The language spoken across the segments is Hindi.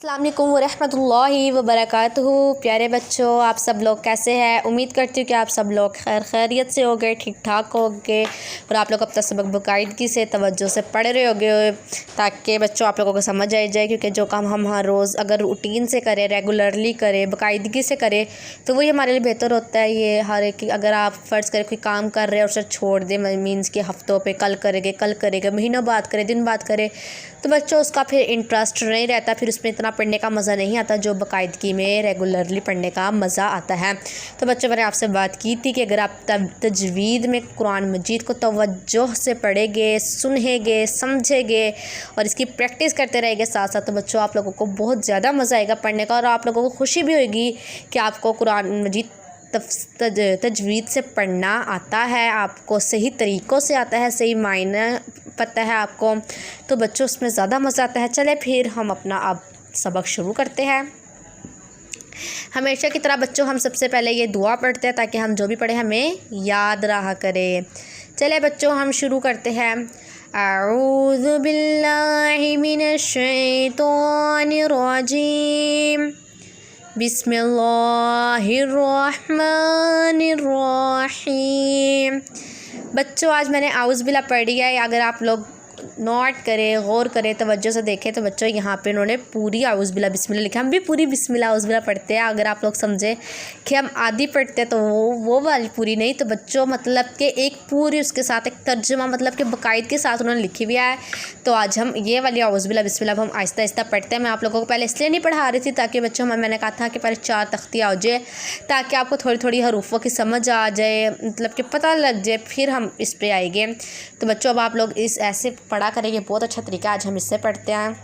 अस्सलाम वालेकुम वरहमतुल्लाहि वबरकातुहू। प्यारे बच्चों, आप सब लोग कैसे हैं? उम्मीद करती हूँ कि आप सब लोग खैरियत से होंगे, ठीक ठाक होंगे और आप लोग अपना सबक बाकायदगी से तवज्जो से पढ़ रहे होंगे ताकि बच्चों आप लोगों को समझ आ जाए। क्योंकि जो काम हम हर रोज़ अगर रूटीन से करें, रेगुलरली करें, बाकायदगी से करें तो वही हमारे लिए बेहतर होता है। ये हर एक अगर आप फ़र्ज़ करें कोई काम कर रहे हैं और उसे छोड़ दें, मीन्स के हफ़्तों पे कल करेंगे, महीनों बाद करें, दिन बाद करें, तो बच्चों उसका फिर इंटरेस्ट नहीं रहता, फिर उसमें इतना पढ़ने का मज़ा नहीं आता जो बाकायदगी में रेगुलरली पढ़ने का मज़ा आता है। तो बच्चों, मैंने आपसे बात की थी कि अगर आप तजवीद में कुरान मजीद को तवज्जो से पढ़ेंगे, सुनेंगे, समझेंगे और इसकी प्रैक्टिस करते रहेंगे साथ साथ, तो बच्चों आप लोगों को बहुत ज़्यादा मज़ा आएगा पढ़ने का और आप लोगों को खुशी भी होगी कि आपको कुरान मजीद तजवीद से पढ़ना आता है, आपको सही तरीक़ों से आता है, सही मायने पता है आपको, तो बच्चों उसमें ज़्यादा मज़ा आता है। चले फिर हम अपना अब सबक शुरू करते हैं। हमेशा की तरह बच्चों हम सबसे पहले ये दुआ पढ़ते हैं ताकि हम जो भी पढ़े हमें याद रहा करे। चले बच्चों हम शुरू करते हैं। अऊज़ु बिल्लाहि मिनश शैतानिर रजीम, बिस्मिल्लाहिर्रहमानिर्रहीम। बच्चों आज मैंने आउज़ बिल्ला पढ़ी है। अगर आप लोग नोट करें, गौर करें, तवज्जो से देखें तो बच्चों यहाँ पे उन्होंने पूरी आउज़ बिल्ला बिस्मिल्लाह लिखा। हम भी पूरी बिस्मिल्लाह आउज़ बिल्ला पढ़ते हैं। अगर आप लोग समझें कि हम आधी पढ़ते हैं तो वो वाली पूरी नहीं, तो बच्चों मतलब कि एक पूरी उसके साथ एक तर्जुमा मतलब कि बाकायदगी के साथ उन्होंने लिखी हुई है। तो आज हम ये वाली आउज़ बिल्ला बिस्मिल्लाह हम आहिस्ता आहिस्ता पढ़ते हैं। मैं आप लोगों को पहले इसलिए नहीं पढ़ा रही थी ताकि बच्चों मैंने कहा था कि पहले 4 तख्तियाँ हो जाए ताकि आपको थोड़ी थोड़ी हरूफों की समझ आ जाए, मतलब कि पता लग जाए, फिर हम इस पर आएंगे। तो बच्चों अब आप लोग इस ऐसे पढ़ा करेंगे, बहुत अच्छा तरीका। आज हम इससे पढ़ते हैं।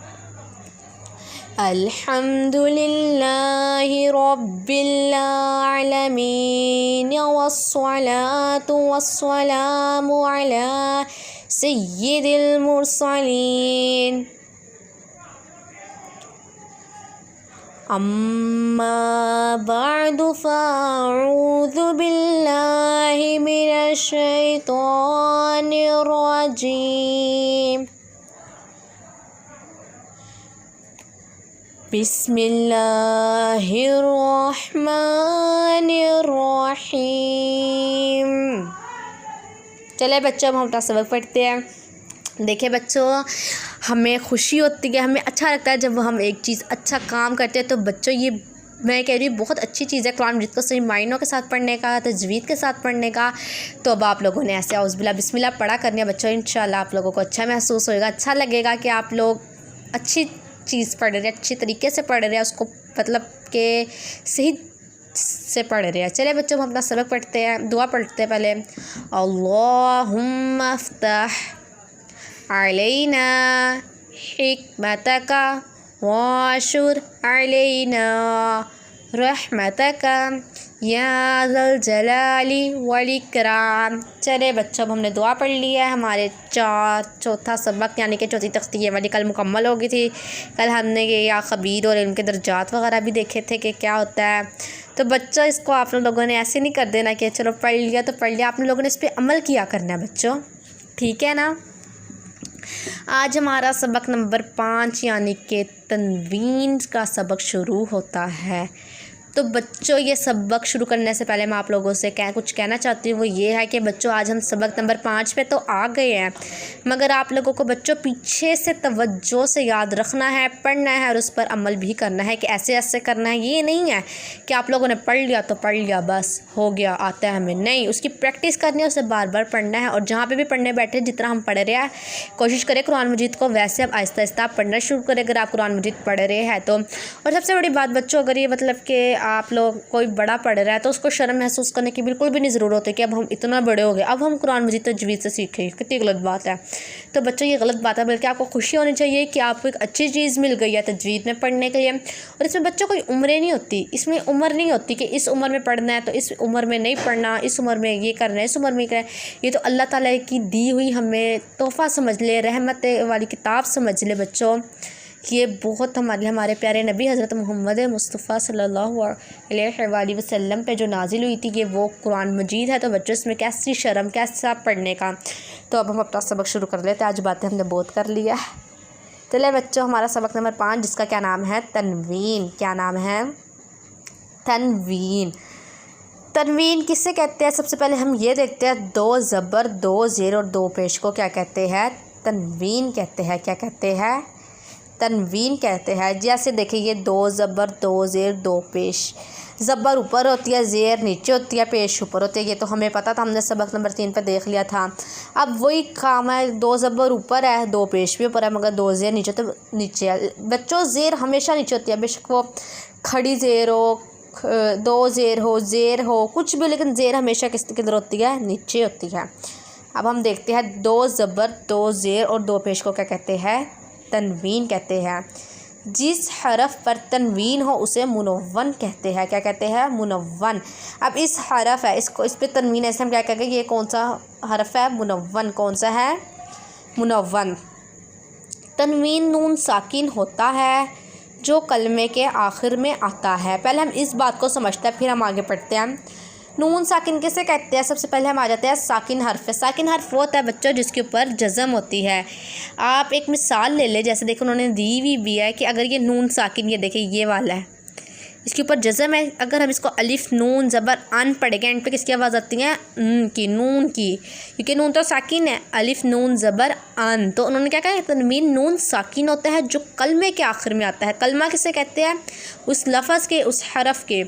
अल्हम्दुलिल्लाहि रब्बिल आलमीन वस्सलातु वस्सलामु अला सय्यिदिल मुरसलीन अम्मा बअदु फ़अऊज़ु बिल्लाहि मिनश शैतानिर रजीम, बिस्मिल्लाहिर्रहमानिर्रहीम। चले बच्चों अब हम अपना सबक पढ़ते हैं। देखिए बच्चों, हमें खुशी होती है, हमें अच्छा लगता है जब हम एक चीज़ अच्छा काम करते हैं। तो बच्चों ये मैं कह रही हूँ बहुत अच्छी चीज़ है कुरान मजीद को सही मायनों के साथ पढ़ने का, तजवीद के साथ पढ़ने का। तो अब आप लोगों ने ऐसे औज़ बिल्ला बिस्मिल्लाह पढ़ा करनी है बच्चों। इंशाल्लाह आप लोगों को अच्छा महसूस होगा, अच्छा लगेगा कि आप लोग अच्छी चीज़ पढ़ रहे हैं, अच्छी तरीके से पढ़ रहे हैं, उसको मतलब के सही से पढ़ रहे हैं। चलिए बच्चों हम अपना सबक पढ़ते हैं, दुआ पढ़ते हैं पहले। अल्लाहुम्मा अफ्तह अलैना हिकमतका वाशुर अलैना रहमतका या ज़ल जलाली वल इकराम। चले बच्चों अब हमने दुआ पढ़ ली है। हमारे चौथा सबक यानी कि चौथी तख्ती ये वाली कल मुकम्मल हो गई थी। कल हमने ये या खबीर और इनके दर्जात वगैरह भी देखे थे कि क्या होता है। तो बच्चों इसको आप लोगों ने ऐसे नहीं कर देना कि चलो पढ़ लिया तो पढ़ लिया, आप लोगों ने इस पर अमल किया करना है बच्चों, ठीक है ना। आज हमारा सबक नंबर 5 यानी कि तनवीन का सबक शुरू होता है। तो बच्चों ये सबक शुरू करने से पहले मैं आप लोगों से कुछ कहना चाहती हूँ। वो ये है कि बच्चों आज हम सबक नंबर 5 पे तो आ गए हैं, मगर आप लोगों को बच्चों पीछे से तवज्जो से याद रखना है, पढ़ना है और उस पर अमल भी करना है कि ऐसे ऐसे करना है। ये नहीं है कि आप लोगों ने पढ़ लिया तो पढ़ लिया, बस हो गया, आता है हमें, नहीं, उसकी प्रैक्टिस करनी है, उसे बार बार पढ़ना है। और जहाँ पर भी पढ़ने बैठे जितना हम पढ़ रहे हैं कोशिश करें कुरान मजीद को वैसे अब आहिस्ता आहिस्ता आप पढ़ना शुरू करें अगर आप कुरान मजीद पढ़ रहे हैं तो। और सबसे बड़ी बात बच्चों, अगर ये मतलब कि आप लोग कोई बड़ा पढ़ रहा है तो उसको शर्म महसूस करने की बिल्कुल भी नहीं ज़रूरत है कि अब हम इतना बड़े हो गए, अब हम कुरान मजीद तजवीद से सीखें। कितनी गलत बात है। तो बच्चों ये गलत बात है, बल्कि आपको खुशी होनी चाहिए कि आपको एक अच्छी चीज़ मिल गई है तजवीद में पढ़ने के लिए। और इसमें बच्चों कोई उम्रें नहीं होती, इसमें उम्र नहीं होती कि इस उम्र में पढ़ना है तो इस उम्र में नहीं पढ़ना, इस उम्र में ये करना है, इस उम्र में ये करना है। ये तो अल्लाह ताला की दी हुई हमें तोहफ़ा समझ ले, रहमत वाली किताब समझ ले बच्चों। ये बहुत हमारे प्यारे नबी हज़रत मोहम्मद मुस्तफ़ा सल्लल्लाहु अलैहि वसल्लम पे जो नाजिल हुई थी, ये वो कुरान मजीद है। तो बच्चों इसमें कैसी शर्म, कैसा पढ़ने का। तो अब हम अपना सबक शुरू कर लेते हैं। आज बातें हमने बहुत कर लिया है। चलिए बच्चों, हमारा सबक नंबर 5 जिसका क्या नाम है, तनवीन। क्या नाम है, तनवीन। तनवीन किससे कहते हैं? सबसे पहले हम ये देखते हैं, 2 ज़बर 2 ज़ेर और 2 पेश को क्या कहते हैं, तनवीन कहते हैं। क्या कहते हैं, तनवीन कहते हैं। जैसे देखिए, ये 2 ज़बर 2 ज़ेर 2 पेश, ज़बर ऊपर होती है, ज़ेर नीचे होती है, पेश ऊपर होती है। ये तो हमें पता था, हमने सबक नंबर 3 पे देख लिया था। अब वही काम है, 2 ज़बर ऊपर है, 2 पेश भी ऊपर है, मगर 2 ज़ेर नीचे, तो नीचे है। बच्चों, ज़ेर हमेशा नीचे होती है, बेशक वो खड़ी ज़ेर हो, 2 ज़ेर हो, कुछ भी, लेकिन ज़ेर हमेशा किधर होती है, नीचे होती है। अब हम देखते हैं, 2 ज़बर 2 ज़ेर और 2 पेश को क्या कहते हैं, तनवीन कहते हैं। जिस हरफ पर तनवीन हो उसे मुनव्वन कहते हैं। क्या कहते हैं, मुनव्वन। अब इस हरफ है, इसको इस पे तनवीन है, हम क्या कहेंगे, ये कौन सा हरफ है, मुनव्वन। कौन सा है, मुनव्वन। तनवीन नून साकिन होता है जो कलमे के आखिर में आता है। पहले हम इस बात को समझते हैं, फिर हम आगे पढ़ते हैं। नून साकिन किसे कहते हैं? सबसे पहले हम आ जाते हैं साकिन हर्फ पे। साकिन हर्फ वो होता है बच्चों जिसके ऊपर जज़म होती है। आप एक मिसाल ले ले, जैसे देखो उन्होंने दी हुई भी है कि अगर ये नून साकिन, ये देखिए ये वाला है, इसके ऊपर जज़म है। अगर हम इसको अलिफ नून ज़बर अन पढ़ेंगे, एंड पे किसकी आवाज़ आती है, की, नून की, क्योंकि नून तो साकिन है। अलिफ नून ज़बर अन, तो उन्होंने क्या कहा, तनवीन नून साकिन होता है जो कलमे के आखिर में आता है। कलमा किसे कहते हैं, उस लफ्ज़ के, उस हरफ के।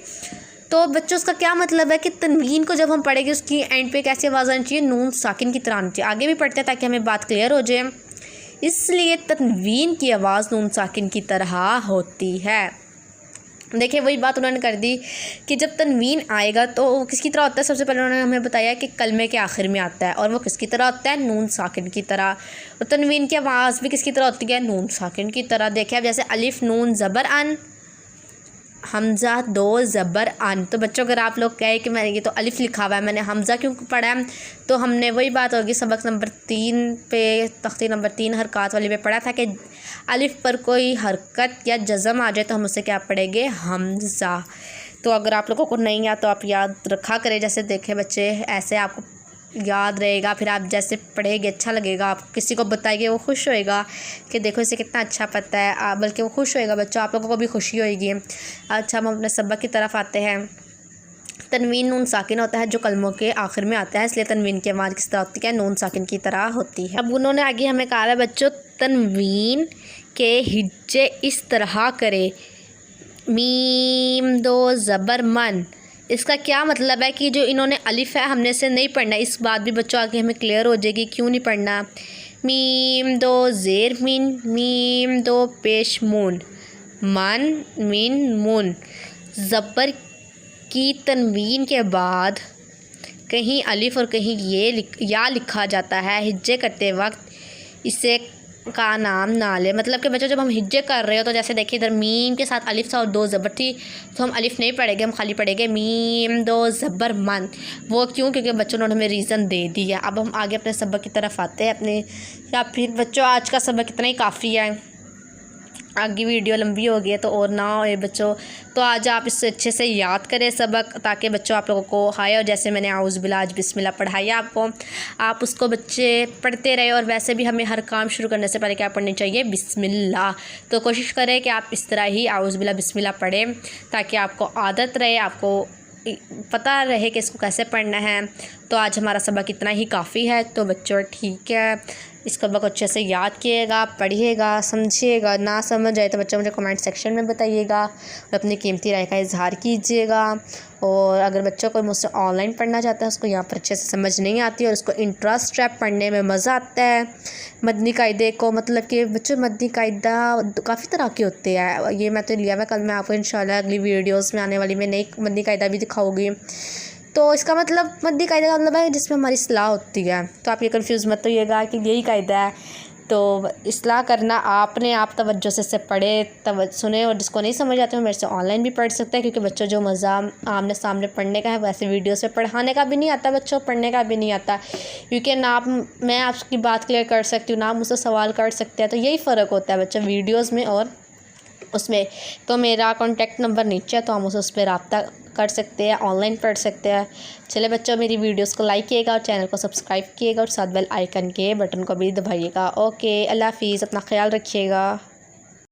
तो बच्चों उसका क्या मतलब है कि तनवीन को जब हम पढ़ेंगे उसकी एंड पे कैसी आवाज़ आनी चाहिए, नून साकिन की तरह आनी चाहिए। आगे भी पढ़ते हैं ताकि हमें बात क्लियर हो जाए। इसलिए तनवीन की आवाज़ नून साकिन की तरह होती है। देखिए वही बात उन्होंने कर दी कि जब तनवीन आएगा तो वो किसकी तरह होता है। सबसे पहले उन्होंने हमें बताया कि कलमे के आखिर में आता है, और वो किसकी तरह होता है, नून साकिन की तरह। और तनवीन की आवाज़ भी किसकी तरह होती है, नून साकिन की तरह। देखिए अब जैसे अलिफ नून ज़बर अन, हमज़ा 2 ज़बर अन। तो बच्चों अगर आप लोग कहे कि मैंने ये तो अलिफ लिखा हुआ है, मैंने हमज़ा क्यों पढ़ा है, तो हमने वही बात होगी सबक नंबर 3 पे, तख्ती नंबर 3 हरकत वाली पे पढ़ा था कि अलिफ पर कोई हरकत या जज़म आ जाए तो हम उसे क्या पढ़ेंगे, हमज़ा। तो अगर आप लोगों को नहीं आता तो आप याद रखा करें। जैसे देखें बच्चे, ऐसे आपको याद रहेगा, फिर आप जैसे पढ़ेंगे अच्छा लगेगा, आप किसी को बताएंगे वो खुश होएगा कि देखो इसे कितना अच्छा पता है, बल्कि वो खुश होएगा बच्चों, आप लोगों को भी खुशी होएगी। अच्छा, हम अपने सबक की तरफ आते हैं। तनवीन नून साकिन होता है जो कलमों के आखिर में आता है, इसलिए तनवीन की आवाज़ किस तरह होती है, नून साकिन की तरह होती है। अब उन्होंने आगे हमें कहा है बच्चों, तनवीन के हिज्जे इस तरह करे, मीम 2 ज़बर मन। इसका क्या मतलब है कि जो इन्होंने अलिफ है हमने इसे नहीं पढ़ना। इस बात भी बच्चों आगे हमें क्लियर हो जाएगी क्यों नहीं पढ़ना। मीम 2 ज़ेर मिन, मीम 2 पेश मून, मन मिन मुन। ज़बर की तनवीन के बाद कहीं अलिफ और कहीं या लिखा जाता है हिज्जे करते वक्त, इसे का नाम ना ले। मतलब कि बच्चों जब हम हिज्जे कर रहे हो तो जैसे देखिए इधर मीम के साथ अलिफ था और 2 ज़बर थी, तो हम अलिफ नहीं पढ़ेंगे, हम खाली पढ़ेंगे मीम 2 ज़बर मन। वो क्यों, क्योंकि बच्चों ने हमें रीज़न दे दिया। अब हम आगे अपने सबक की तरफ आते हैं अपने, या फिर बच्चों आज का सबक इतना ही काफ़ी है, आगे वीडियो लंबी हो गई है तो और ना हो बच्चों। तो आज आप इससे अच्छे से याद करें सबक, ताकि बच्चों आप लोगों को आए, और जैसे मैंने आउज़ बिल्लाह आज बिस्मिल्लाह पढ़ाया आपको, आप उसको बच्चे पढ़ते रहे। और वैसे भी हमें हर काम शुरू करने से पहले क्या पढ़नी चाहिए, बिस्मिल्लाह। तो कोशिश करें कि आप इस तरह ही आउज़ बिल्लाह बिस्मिल्लाह पढ़ें, ताकि आपको आदत रहे, आपको पता रहे कि इसको कैसे पढ़ना है। तो आज हमारा सबक इतना ही काफ़ी है। तो बच्चों ठीक है, इस सबक अच्छे से याद कीजिएगा, पढ़िएगा, समझिएगा। ना समझ आए तो बच्चों मुझे कमेंट सेक्शन में बताइएगा और अपनी कीमती राय का इजहार कीजिएगा। और अगर बच्चों को मुझसे ऑनलाइन पढ़ना चाहता है, उसको यहाँ पर अच्छे से समझ नहीं आती और उसको इंटरेस्ट है, पढ़ने में मज़ा आता है मदनी कायदे को, मतलब कि बच्चों मदनी कायदा काफ़ी तरह के होते हैं। ये मैं तो लिया हुआ, कल मैं आपको इंशाल्लाह अगली वीडियोस में आने वाली में नई मदनी कायदा भी दिखाऊंगी। तो इसका मतलब मदनी कायदा का मतलब है जिसमें हमारी इस्लाह होती है। तो आप ये कंफ्यूज मत होइएगा कि यही कायदा है। तो इस्लाह करना आपने, आप तवज्जो से पढ़े, सुने, और जिसको नहीं समझ आते हो मेरे से ऑनलाइन भी पढ़ सकते हैं, क्योंकि बच्चों जो मज़ा आमने सामने पढ़ने का है वैसे वीडियो से पढ़ाने का भी नहीं आता बच्चों, पढ़ने का भी नहीं आता। क्योंकि ना मैं आपकी बात क्लियर कर सकती हूँ, ना मुझसे सवाल कर सकते हैं। तो यही फ़र्क होता है बच्चों वीडियोज़ में और उसमें, तो मेरा कॉन्टैक्ट नंबर नीचे है, तो हम उस पर रब्ता कर सकते हैं, ऑनलाइन पढ़ सकते हैं। चले बच्चों, मेरी वीडियोस को लाइक कीजिएगा और चैनल को सब्सक्राइब कीजिएगा और साथ बेल आइकन के बटन को भी दबाइएगा। ओके, अल्लाह हाफिज़, अपना ख्याल रखिएगा।